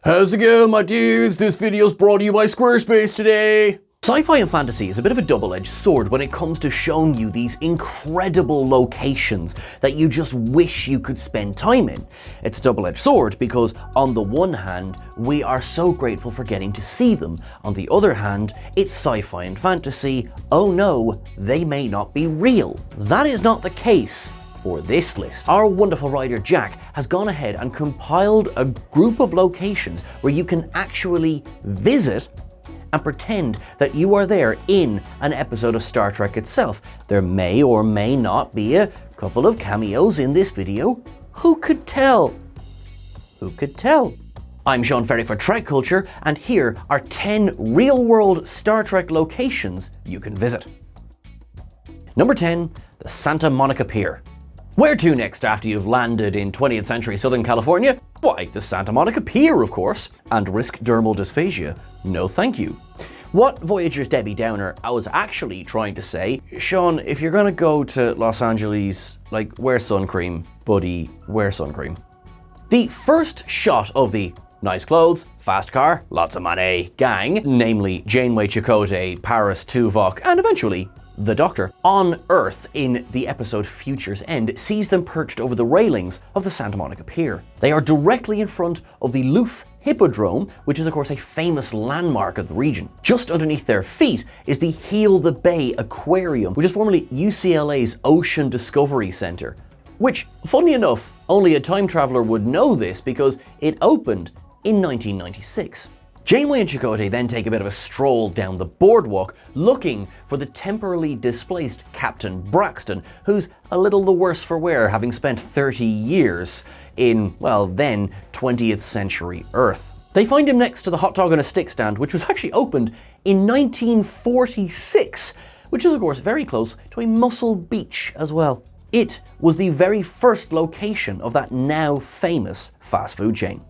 How's it going, my dudes? This video's brought to you by Squarespace today. Sci-fi and fantasy is a bit of a double-edged sword when it comes to showing you these incredible locations that you just wish you could spend time in. It's a double-edged sword because on the one hand, we are so grateful for getting to see them. On the other hand, it's sci-fi and fantasy. Oh no, they may not be real. That is not the case for this list. Our wonderful writer Jack has gone ahead and compiled a group of locations where you can actually visit and pretend that you are there in an episode of Star Trek itself. There may or may not be a couple of cameos in this video. Who could tell? Who could tell? I'm Sean Ferry for TrekCulture, and here are 10 real-world Star Trek locations you can visit. Number 10, the Santa Monica Pier. Where to next after you've landed in 20th century Southern California? Why, the Santa Monica Pier, of course. And risk dermal dysphagia? No thank you. What Voyager's Debbie Downer I was actually trying to say, Sean, if you're gonna go to Los Angeles, wear sun cream, buddy, wear sun cream. The first shot of the nice clothes, fast car, lots of money gang, namely Janeway Chakotay, Paris Tuvok, and eventually the Doctor, on Earth in the episode Future's End, sees them perched over the railings of the Santa Monica Pier. They are directly in front of the Loof Hippodrome, which is of course a famous landmark of the region. Just underneath their feet is the Heal the Bay Aquarium, which is formerly UCLA's Ocean Discovery Center. Which, funny enough, only a time traveler would know this because it opened in 1996. Janeway and Chakotay then take a bit of a stroll down the boardwalk, looking for the temporarily displaced Captain Braxton, who's a little the worse for wear, having spent 30 years in, well, then 20th century Earth. They find him next to the hot dog on a stick stand, which was actually opened in 1946, which is of course very close to a Muscle Beach as well. It was the very first location of that now famous fast food chain.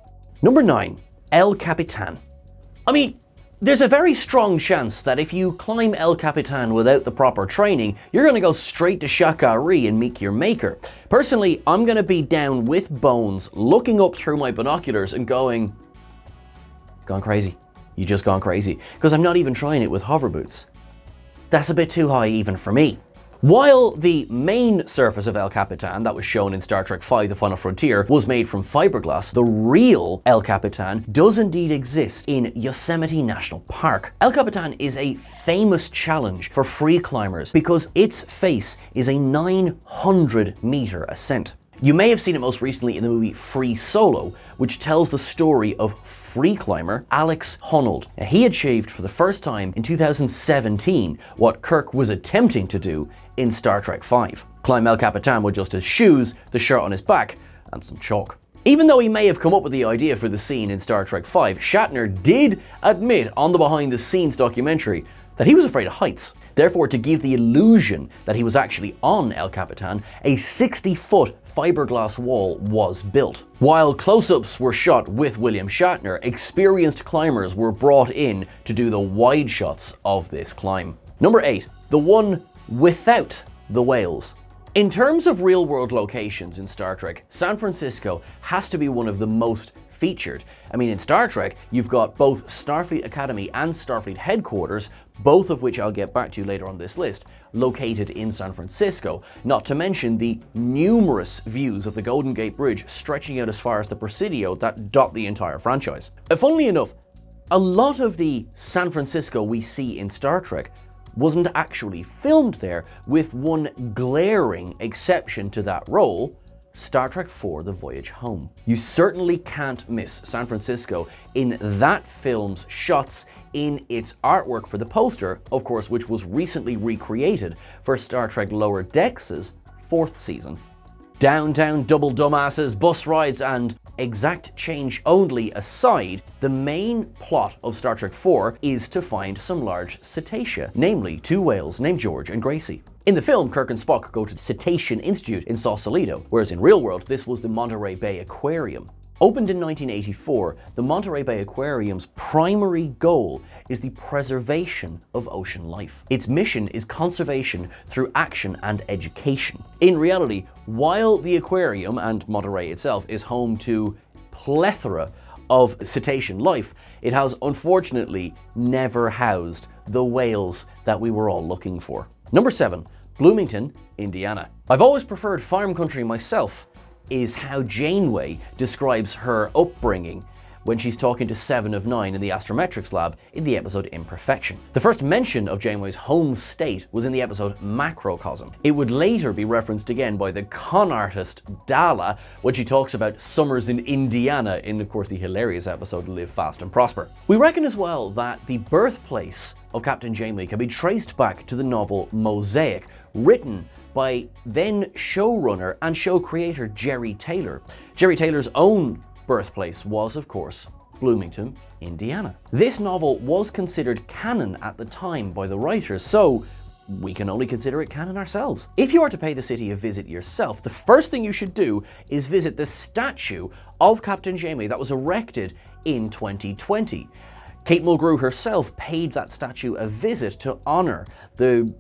Number 9, El Capitan. I mean, there's a very strong chance that if you climb El Capitan without the proper training, you're going to go straight to Shakari and meet your maker. Personally, I'm going to be down with Bones, looking up through my binoculars and going crazy. You just gone crazy. Because I'm not even trying it with hover boots. That's a bit too high even for me. While the main surface of El Capitan that was shown in Star Trek V: The Final Frontier was made from fiberglass, the real El Capitan does indeed exist in Yosemite National Park. El Capitan is a famous challenge for free climbers because its face is a 900-meter ascent. You may have seen it most recently in the movie Free Solo, which tells the story of free climber Alex Honnold. Now, he achieved for the first time in 2017 what Kirk was attempting to do in Star Trek V. Climb El Capitan with just his shoes, the shirt on his back, and some chalk. Even though he may have come up with the idea for the scene in Star Trek V, Shatner did admit on the behind the scenes documentary that he was afraid of heights. Therefore, to give the illusion that he was actually on El Capitan, a 60-foot fiberglass wall was built. While close-ups were shot with William Shatner, experienced climbers were brought in to do the wide shots of this climb. Number 8, the one without the whales. In terms of real-world locations in Star Trek, San Francisco has to be one of the most featured. I mean, in Star Trek, you've got both Starfleet Academy and Starfleet Headquarters, both of which I'll get back to later on this list, located in San Francisco, not to mention the numerous views of the Golden Gate Bridge stretching out as far as the Presidio that dot the entire franchise. Funnily enough, a lot of the San Francisco we see in Star Trek wasn't actually filmed there, with one glaring exception to that role: Star Trek IV: The Voyage Home. You certainly can't miss San Francisco in that film's shots, in its artwork for the poster, of course, which was recently recreated for Star Trek Lower Decks' 4th season. Downtown double dumbasses, bus rides, and exact change only aside, the main plot of Star Trek IV is to find some large cetacea, namely 2 whales named George and Gracie. In the film, Kirk and Spock go to the Cetacean Institute in Sausalito, whereas in real world, this was the Monteray Bay Aquarium. Opened in 1984, the Monteray Bay Aquarium's primary goal is the preservation of ocean life. Its mission is conservation through action and education. In reality, while the aquarium and Monterey itself is home to plethora of cetacean life, it has unfortunately never housed the whales that we were all looking for. Number 7, Bloomington, Indiana. I've always preferred farm country myself, is how Janeway describes her upbringing when she's talking to 7 of 9 in the astrometrics lab in the episode Imperfection. The first mention of Janeway's home state was in the episode Macrocosm. It would later be referenced again by the con artist Dala when she talks about summers in Indiana in, of course, the hilarious episode Live Fast and Prosper. We reckon as well that the birthplace of Captain Janeway can be traced back to the novel Mosaic, written by then showrunner and show creator Jerry Taylor. Jerry Taylor's own birthplace was, of course, Bloomington, Indiana. This novel was considered canon at the time by the writers, so we can only consider it canon ourselves. If you are to pay the city a visit yourself, the first thing you should do is visit the statue of Captain Janeway that was erected in 2020. Kate Mulgrew herself paid that statue a visit to honor the,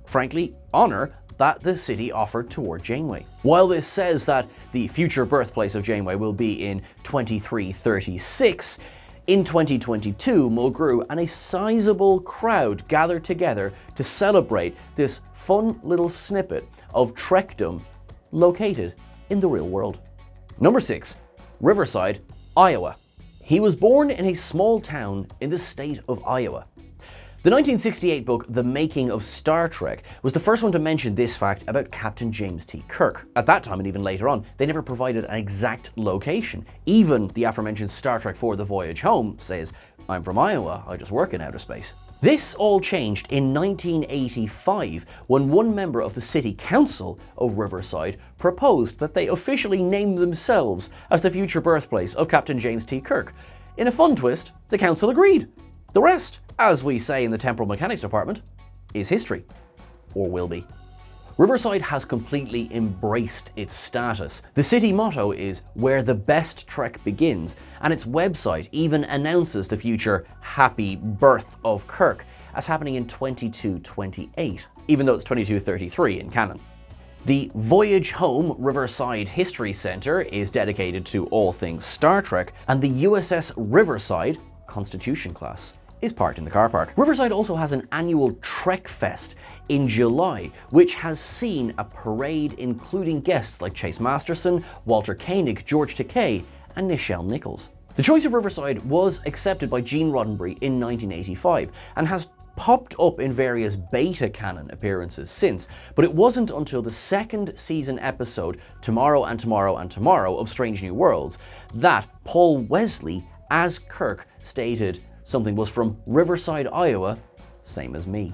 frankly, honor that the city offered toward Janeway. While this says that the future birthplace of Janeway will be in 2336, in 2022, Mulgrew and a sizable crowd gathered together to celebrate this fun little snippet of Trekdom located in the real world. Number 6, Riverside, Iowa. He was born in a small town in the state of Iowa. The 1968 book, The Making of Star Trek, was the first one to mention this fact about Captain James T. Kirk. At that time, and even later on, they never provided an exact location. Even the aforementioned Star Trek IV The Voyage Home says, "I'm from Iowa, I just work in outer space." This all changed in 1985 when one member of the City Council of Riverside proposed that they officially name themselves as the future birthplace of Captain James T. Kirk. In a fun twist, the council agreed. The rest, as we say in the temporal mechanics department, is history. Or will be. Riverside has completely embraced its status. The city motto is "Where the best Trek begins," and its website even announces the future happy birth of Kirk as happening in 2228, even though it's 2233 in canon. The Voyage Home Riverside History Center is dedicated to all things Star Trek, and the USS Riverside, Constitution class, is parked in the car park. Riverside also has an annual Trek Fest in July, which has seen a parade including guests like Chase Masterson, Walter Koenig, George Takei, and Nichelle Nichols. The choice of Riverside was accepted by Gene Roddenberry in 1985 and has popped up in various beta canon appearances since, but it wasn't until the second season episode Tomorrow and Tomorrow and Tomorrow of Strange New Worlds that Paul Wesley as Kirk stated something was from Riverside, Iowa, same as me.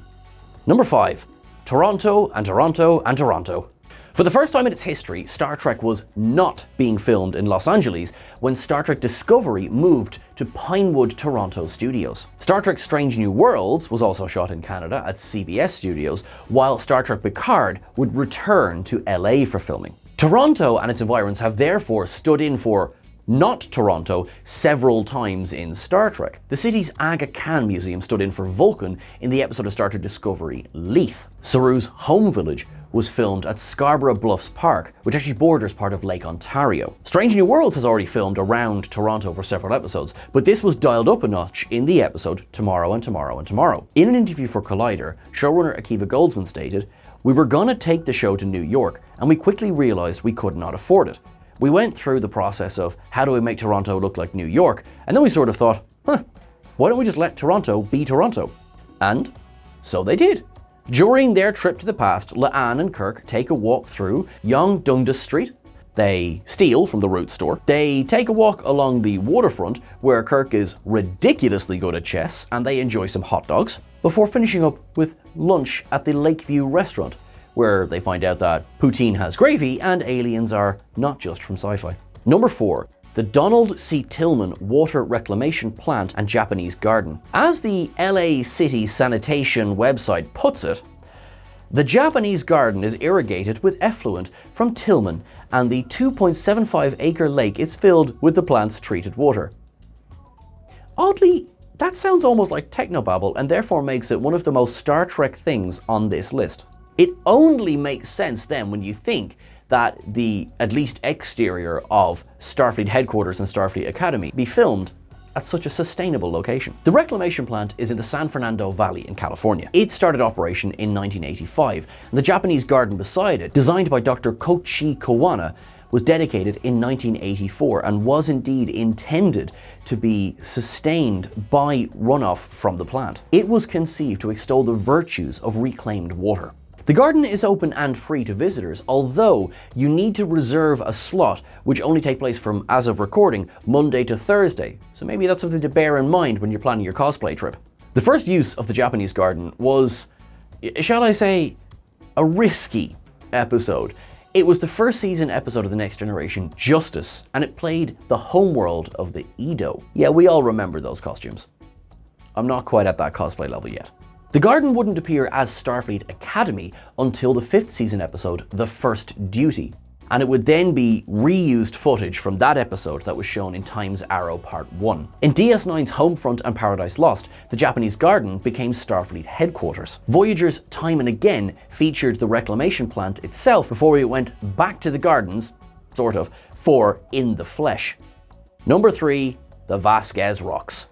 Number 5, Toronto and Toronto and Toronto. For the first time in its history, Star Trek was not being filmed in Los Angeles when Star Trek Discovery moved to Pinewood, Toronto studios. Star Trek Strange New Worlds was also shot in Canada at CBS Studios, while Star Trek Picard would return to LA for filming. Toronto and its environs have therefore stood in for not Toronto several times in Star Trek. The city's Aga Khan Museum stood in for Vulcan in the episode of Star Trek Discovery, Leith. Saru's home village was filmed at Scarborough Bluffs Park, which actually borders part of Lake Ontario. Strange New Worlds has already filmed around Toronto for several episodes, but this was dialed up a notch in the episode Tomorrow and Tomorrow and Tomorrow. In an interview for Collider, showrunner Akiva Goldsman stated, "We were gonna take the show to New York, and we quickly realized we could not afford it. We went through the process of how do we make Toronto look like New York, and then we sort of thought, why don't we just let Toronto be Toronto?" And so they did. During their trip to the past, La'an and Kirk take a walk through Yonge Dundas Street. They steal from the Root store. They take a walk along the waterfront where Kirk is ridiculously good at chess, and they enjoy some hot dogs, before finishing up with lunch at the Lakeview restaurant, where they find out that poutine has gravy and aliens are not just from sci-fi. Number 4, the Donald C. Tillman Water Reclamation Plant and Japanese Garden. As the LA City Sanitation website puts it, the Japanese garden is irrigated with effluent from Tillman, and the 2.75-acre lake is filled with the plant's treated water. Oddly, that sounds almost like technobabble and therefore makes it one of the most Star Trek things on this list. It only makes sense then when you think that the, at least exterior, of Starfleet headquarters and Starfleet Academy be filmed at such a sustainable location. The reclamation plant is in the San Fernando Valley in California. It started operation in 1985, and the Japanese garden beside it, designed by Dr. Koichi Kawana, was dedicated in 1984 and was indeed intended to be sustained by runoff from the plant. It was conceived to extol the virtues of reclaimed water. The garden is open and free to visitors, although you need to reserve a slot, which only take place from, as of recording, Monday to Thursday. So maybe that's something to bear in mind when you're planning your cosplay trip. The first use of the Japanese garden was, shall I say, a risky episode. It was the first season episode of The Next Generation, Justice, and it played the homeworld of the Edo. Yeah, we all remember those costumes. I'm not quite at that cosplay level yet. The garden wouldn't appear as Starfleet Academy until the 5th season episode, The First Duty, and it would then be reused footage from that episode that was shown in Time's Arrow Part 1. In DS9's Homefront and Paradise Lost, the Japanese garden became Starfleet headquarters. Voyager's Time and Again featured the reclamation plant itself before it went back to the gardens, sort of, for In the Flesh. Number 3, the Vasquez Rocks.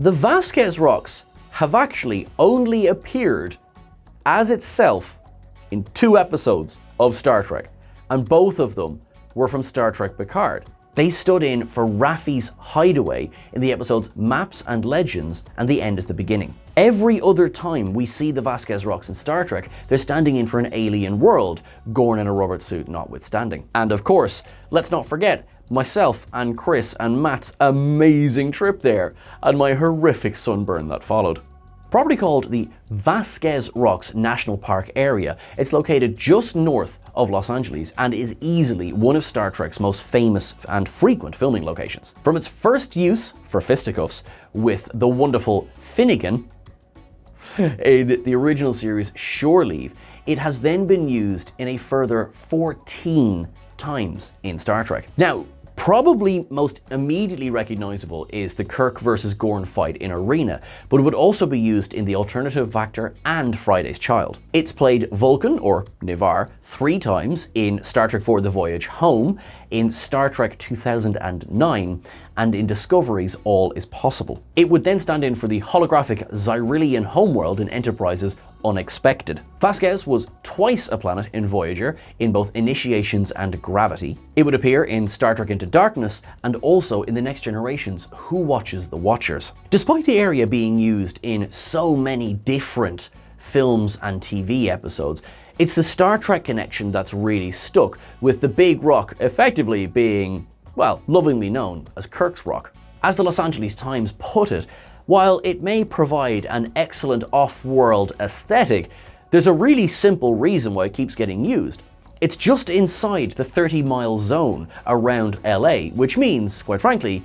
The Vasquez Rocks have actually only appeared as itself in 2 episodes of Star Trek, and both of them were from Star Trek Picard. They stood in for Raffi's hideaway in the episodes Maps and Legends and The End is the Beginning. Every other time we see the Vasquez Rocks in Star Trek, they're standing in for an alien world, Gorn in a rubber suit notwithstanding. And of course, let's not forget myself and Chris and Matt's amazing trip there, and my horrific sunburn that followed. Properly called the Vasquez Rocks National Park area, it's located just north of Los Angeles and is easily one of Star Trek's most famous and frequent filming locations. From its first use for fisticuffs with the wonderful Finnegan in the original series Shore Leave, it has then been used in a further 14 times in Star Trek. Now, probably most immediately recognizable is the Kirk versus Gorn fight in Arena, but it would also be used in The Alternative Factor and Friday's Child. It's played Vulcan, or Ni'Var, 3 times in Star Trek IV The Voyage Home, in Star Trek 2009, and in Discovery's All Is Possible. It would then stand in for the holographic Xyrillian homeworld in Enterprise's Unexpected. Vasquez was twice a planet in Voyager, in both Initiations and Gravity. It would appear in Star Trek Into Darkness and also in The Next Generation's Who Watches the Watchers. Despite the area being used in so many different films and TV episodes, it's the Star Trek connection that's really stuck, with the big rock effectively being, well, lovingly known as Kirk's Rock. As the Los Angeles Times put it, while it may provide an excellent off-world aesthetic, there's a really simple reason why it keeps getting used. It's just inside the 30-mile zone around LA, which means, quite frankly,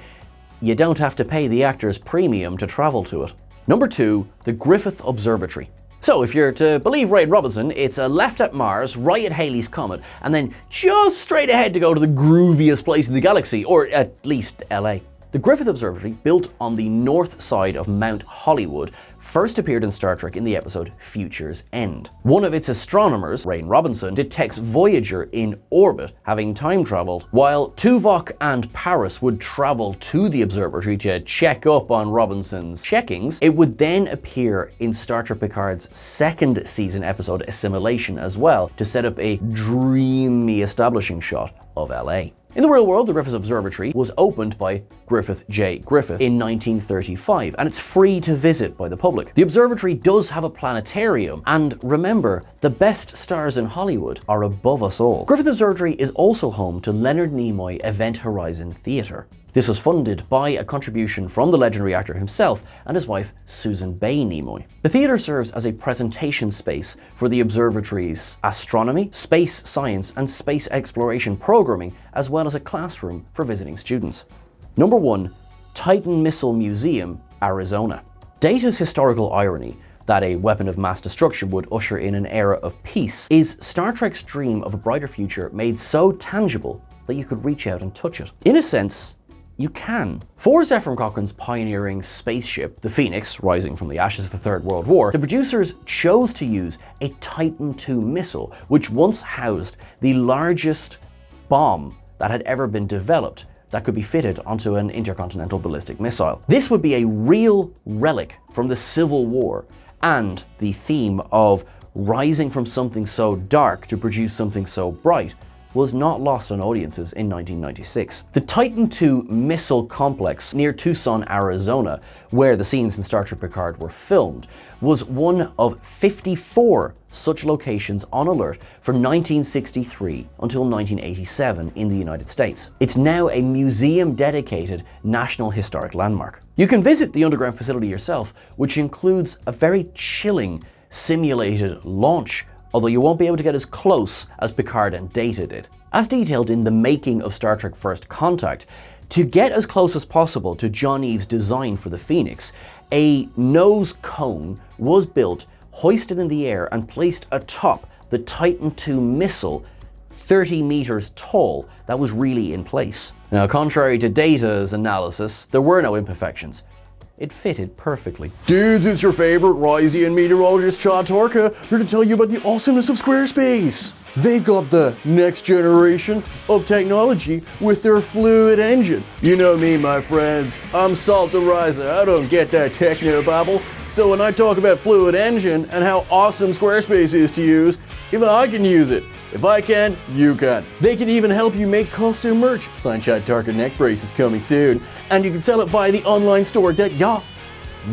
you don't have to pay the actors premium to travel to it. Number 2, the Griffith Observatory. So if you're to believe Ray Robinson, it's a left at Mars, right at Halley's Comet, and then just straight ahead to go to the grooviest place in the galaxy, or at least LA. The Griffith Observatory, built on the north side of Mount Hollywood, first appeared in Star Trek in the episode Future's End. One of its astronomers, Ray Robinson, detects Voyager in orbit, having time traveled, while Tuvok and Paris would travel to the observatory to check up on Robinson's checkings. It would then appear in Star Trek Picard's 2nd season episode Assimilation as well, to set up a dreamy establishing shot of LA. In the real world, the Griffith Observatory was opened by Griffith J. Griffith in 1935, and it's free to visit by the public. The observatory does have a planetarium, and remember, the best stars in Hollywood are above us all. Griffith Observatory is also home to Leonard Nimoy Event Horizon Theatre. This was funded by a contribution from the legendary actor himself and his wife, Susan Bay Nimoy. The theatre serves as a presentation space for the observatory's astronomy, space science, and space exploration programming, as well as a classroom for visiting students. Number 1, Titan Missile Museum, Arizona. Data's historical irony that a weapon of mass destruction would usher in an era of peace is Star Trek's dream of a brighter future made so tangible that you could reach out and touch it. In a sense, you can. For Zephyr Cochrane's pioneering spaceship, the Phoenix, rising from the ashes of the Third World War, the producers chose to use a Titan II missile, which once housed the largest bomb that had ever been developed that could be fitted onto an intercontinental ballistic missile. This would be a real relic from the Civil War and the theme of rising from something so dark to produce something so bright was not lost on audiences in 1996. The Titan II missile complex near Tucson, Arizona, where the scenes in Star Trek Picard were filmed, was one of 54 such locations on alert from 1963 until 1987 in the United States. It's now a museum-dedicated National Historic Landmark. You can visit the underground facility yourself, which includes a very chilling simulated launch, although you won't be able to get as close as Picard and Data did. As detailed in The Making of Star Trek First Contact, to get as close as possible to John Eve's design for the Phoenix, a nose cone was built, hoisted in the air, and placed atop the Titan II missile 30 meters tall that was really in place. Now, contrary to Data's analysis, there were no imperfections. It fitted perfectly. Dudes, it's your favorite Rysian meteorologist, Chad Torka, here to tell you about the awesomeness of Squarespace. They've got the next generation of technology with their fluid engine. You know me, my friends. I'm Salt the Riser. I don't get that techno babble. So when I talk about fluid engine and how awesome Squarespace is to use, even I can use it. If I can, you can. They can even help you make custom merch. Signed Chad Tarka neck brace is coming soon. And you can sell it via the online store that,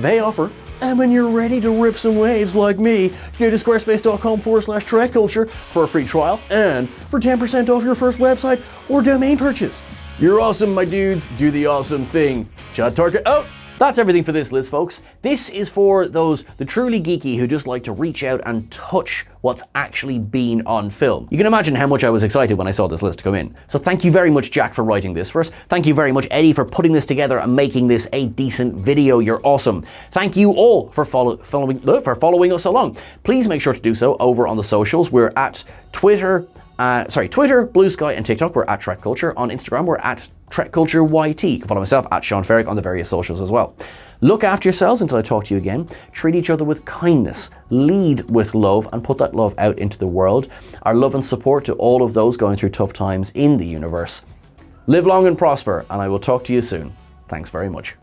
they offer. And when you're ready to rip some waves like me, go to squarespace.com/TrekCulture for a free trial and for 10% off your first website or domain purchase. You're awesome, my dudes. Do the awesome thing. Chad Tarka out. That's everything for this list, folks. This is for the truly geeky who just like to reach out and touch what's actually been on film. You can imagine how much I was excited when I saw this list come in. So thank you very much, Jack, for writing this for us. Thank you very much, Eddie, for putting this together and making this a decent video. You're awesome. Thank you all for following us along. Please make sure to do so over on the socials. We're at Twitter, Blue Sky, and TikTok. We're at TrekCulture. On Instagram, we're at TrekCultureYT. You can follow myself at Sean Ferrick on the various socials as well. Look after yourselves until I talk to you again. Treat each other with kindness. Lead with love and put that love out into the world. Our love and support to all of those going through tough times in the universe. Live long and prosper, and I will talk to you soon. Thanks very much.